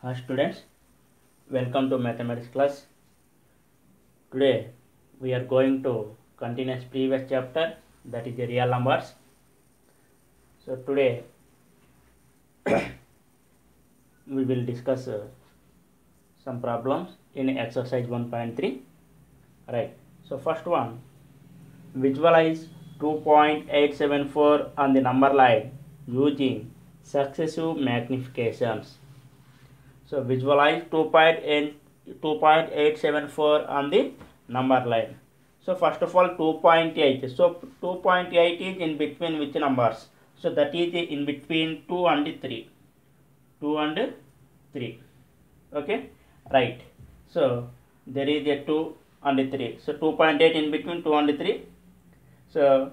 Hi students, welcome to mathematics class. Today we are going to continue previous chapter, that is the real numbers. So today we will discuss some problems in exercise 1.3. Right. So first one, visualize 2.874 on the number line using successive magnifications. So visualize 2.874 on the number line. So first of all 2.8. So 2.8 is in between which numbers? So that is in between 2 and 3. 2 and 3. Okay. Right. So there is a 2 and 3. So 2.8 in between 2 and 3. So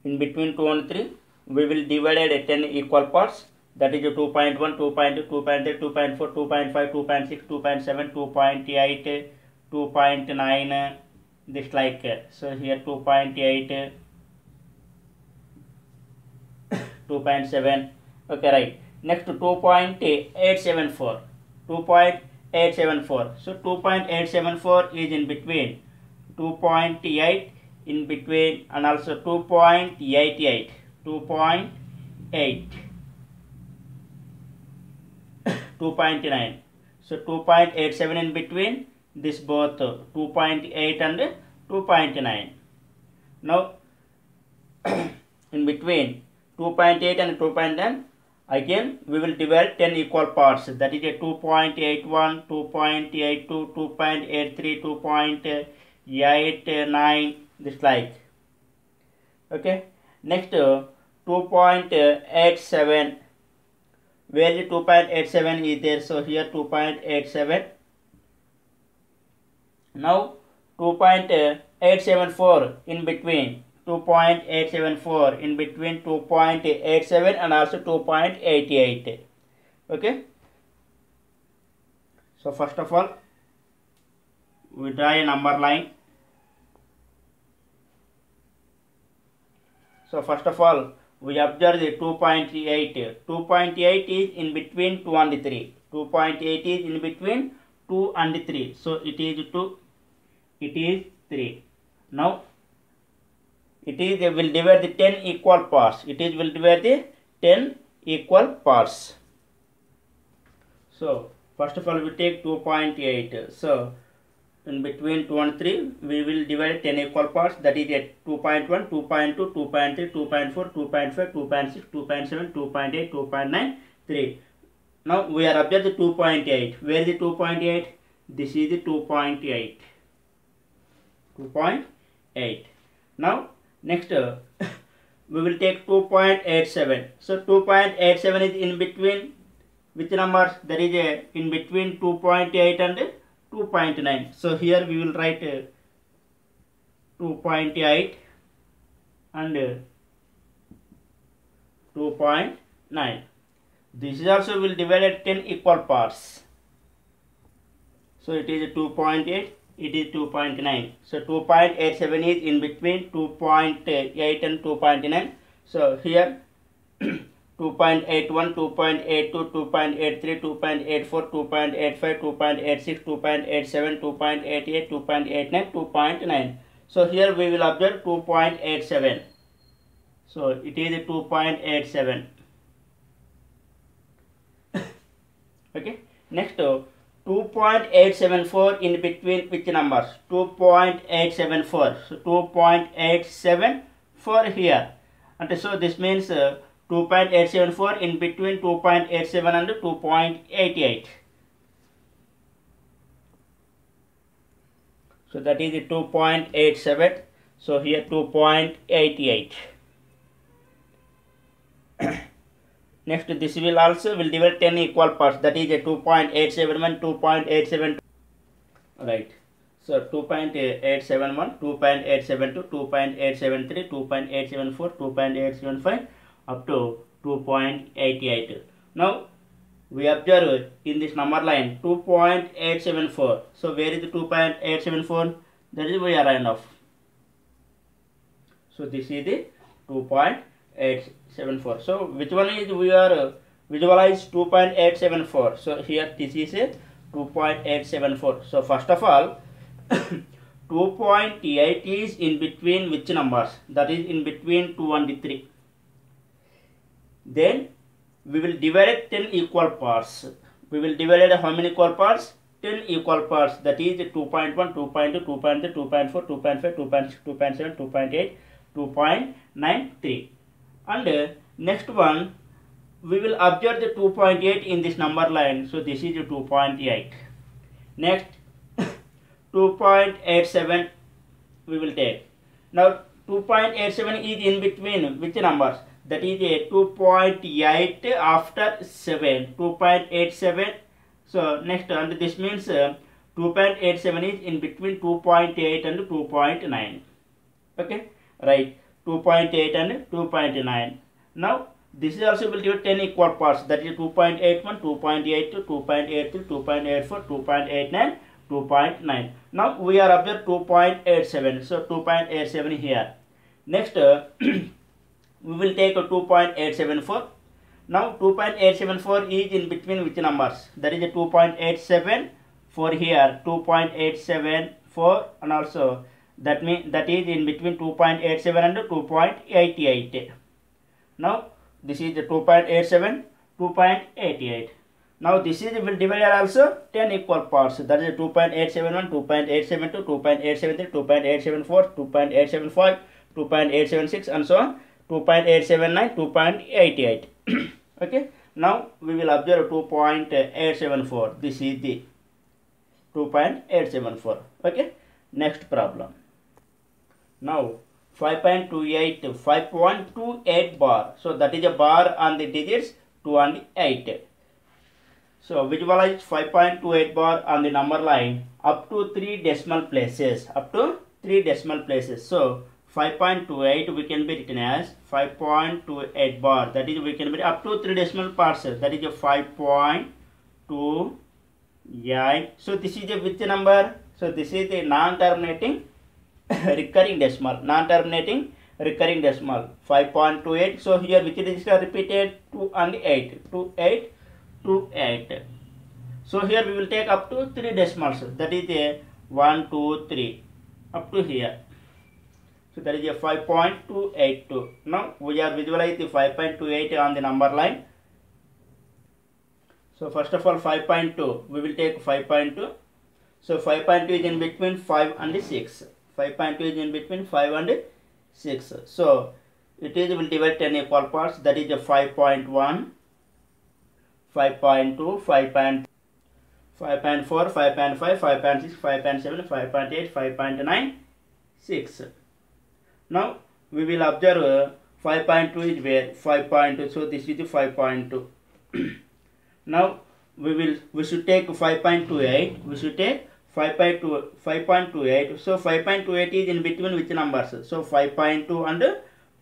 in between 2 and 3. We will divide it at 10 equal parts, that is 2.1, 2.2, 2.3, 2.4, 2.5, 2.6, 2.7, 2.8, 2.9, this like. So here 2.8, 2.7, okay, right. Next 2.874, 2.874. So 2.874 is in between 2.8 in between and also 2.88. 2.8, 2.9. So 2.87 in between this both 2.8 and 2.9. Now in between 2.8 and 2.9 again we will divide 10 equal parts, that is a 2.81, 2.82, 2.83, 2.89, this like. Okay. Next 2.87, where the 2.87 is there, so here 2.87. Now 2.874 in between, 2.874 in between 2.87 and also 2.88. okay. So first of all we draw a number line. So first of all we observe the 2.8. 2.8 is in between 2 and 3. 2.8 is in between 2 and 3. So it is 2, it is 3. Now it is will divide the 10 equal parts. It is will divide the 10 equal parts. So first of all we take 2.8. So in between 2 and 3 we will divide 10 equal parts, that is at 2.1, 2.2, 2.3, 2.4, 2.5, 2.6, 2.7, 2.8, 2.9, 3. Now we are observing the 2.8. Where is the 2.8? This is the 2.8. 2.8. Now next we will take 2.87. So 2.87 is in between which numbers? There is a in between 2.8 and 2.9. So here we will write 2.8 and 2.9. This is also will divide at 10 equal parts. So it is 2.8, it is 2.9. So 2.87 is in between 2.8 and 2.9. So here 2.81, 2.82, 2.83, 2.84, 2.85, 2.86, 2.87, 2.88, 2.89, 2.9. So here we will observe 2.87. So it is 2.87. okay. Next 2.874 in between which numbers? 2.874. So 2.874 here. And so this means 2.874 in between 2.87 and 2.88. So that is 2.87. So here 2.88. Next this will also will divide 10 equal parts, that is 2.871, 2.87. Right. So 2.871, 2.872, 2.873, 2.874, 2.875 up to 2.88. Now we observe in this number line 2.874. So where is the 2.874? That is we are end off. So this is the 2.8 2.874. So which one is we are visualize 2.874. So here this is a 2.874. So first of all 2.8 is in between which numbers? That is in between 2 and 3. Then we will divide it 10 equal parts. We will divide it how many equal parts? 10 equal parts. That is 2.1, 2.2, 2.3, 2.4, 2.5, 2.6, 2.7, 2.8, 2.93. And next one, we will observe the 2.8 in this number line. So this is 2.8. Next 2.87 we will take. Now 2.87 is in between which numbers? That is a 2.8 after 7. 2.87. So next, and this means 2.87 is in between 2.8 and 2.9. Okay, right. 2.8 and 2.9. Now this is also will give 10 equal parts. That is 2.81, 2.82, 2.83, 2.84, 2.89, 2.9. Now we are up to 2.87. So 2.87 here. Next we will take a 2.874. Now 2.874 is in between which numbers? That is a 2.87 for here, 2.874, and also that means that is in between 2.87 and 2.88. Now this is the 2.87, 2.88. Now this is will divide also 10 equal parts. That is 2.871, 2.872, 2.873, 2.874, 2.875, 2.876, and so on. 2.879, 2.88. Okay. Now we will observe 2.874. This is the 2.874. Okay. Next problem. Now 5.28 bar. So that is a bar on the digits 2 and 8. So visualize 5.28 bar on the number line up to 3 decimal places. Up to 3 decimal places. So 5.28 we can be written as 5.28 bar. That is we can be up to 3 decimal parts. That is a 5.28. So this is a which number? So this is the non-terminating recurring decimal. Non-terminating recurring decimal 5.28. So here which digits are repeated? 2 and 8. 2, 8, 2, 8. So here we will take up to 3 decimals. That is a 1, 2, 3 up to here. So that is a 5.282. Now we are visualizing the 5.28 on the number line. So first of all 5.2 we will take 5.2. So 5.2 is in between 5 and 6. 5.2 is in between 5 and 6. So it is will divide 10 equal parts. That is a 5.1, 5.2, 5.4, 5.5, 5.6, 5.7, 5.8, 5.9, 6. Now we will observe 5.2 is where 5.2. So this is the 5.2. Now we should take 5.28. We should take 5.28. So 5.28 is in between which numbers? So 5.2 and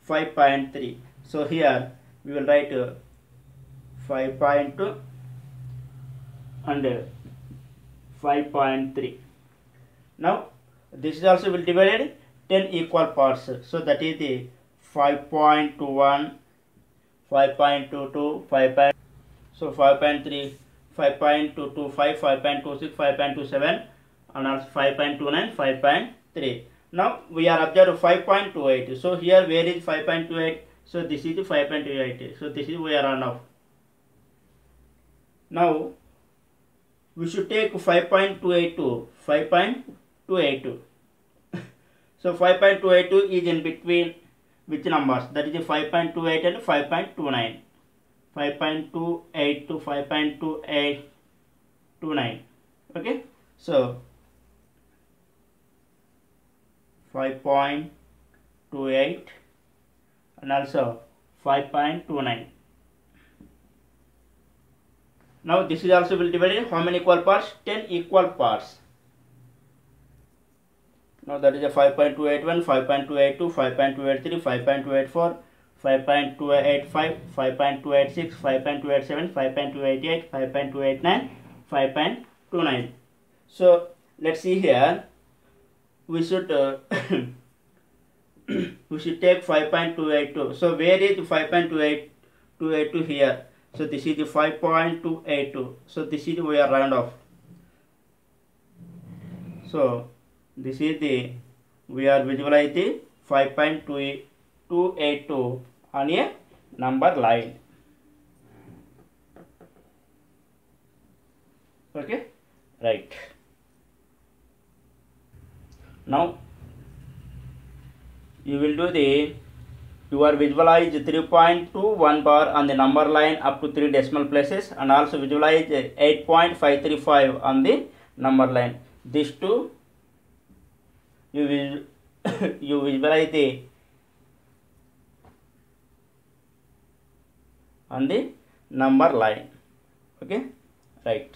5.3. So here we will write 5.2 and 5.3. Now this is also will divided 10 equal parts. So that is the 5.21, 5.22, 5. So 5.3, 5.225, 5.26, 5.27, and also 5.29, 5.3. Now we are observed 5.28. So here where is 5.28? So this is 5.28. So this is we are on now. Now we should take 5.282. 5.282. So 5.282 is in between which numbers? That is 5.28 and 5.29. 5.28 to 5.2829. Okay. So 5.28 and also 5.29. Now this is also will divide in how many equal parts? 10 equal parts. Now that is a 5.281, 5.282, 5.283, 5.284, 5.285, 5.286, 5.287, 5.288, 5.289, 5.29. So let's see here. We should we should take 5.282. So where is 5.282 here? So this is the 5.282. So this is we are round off. So this is the we are visualize the 5.282 on a number line. Okay, right. Now you will do the you are visualize 3.21 bar on the number line up to 3 decimal places, and also visualize 8.535 on the number line. These two you will you visualize the on the number line. Okay, right.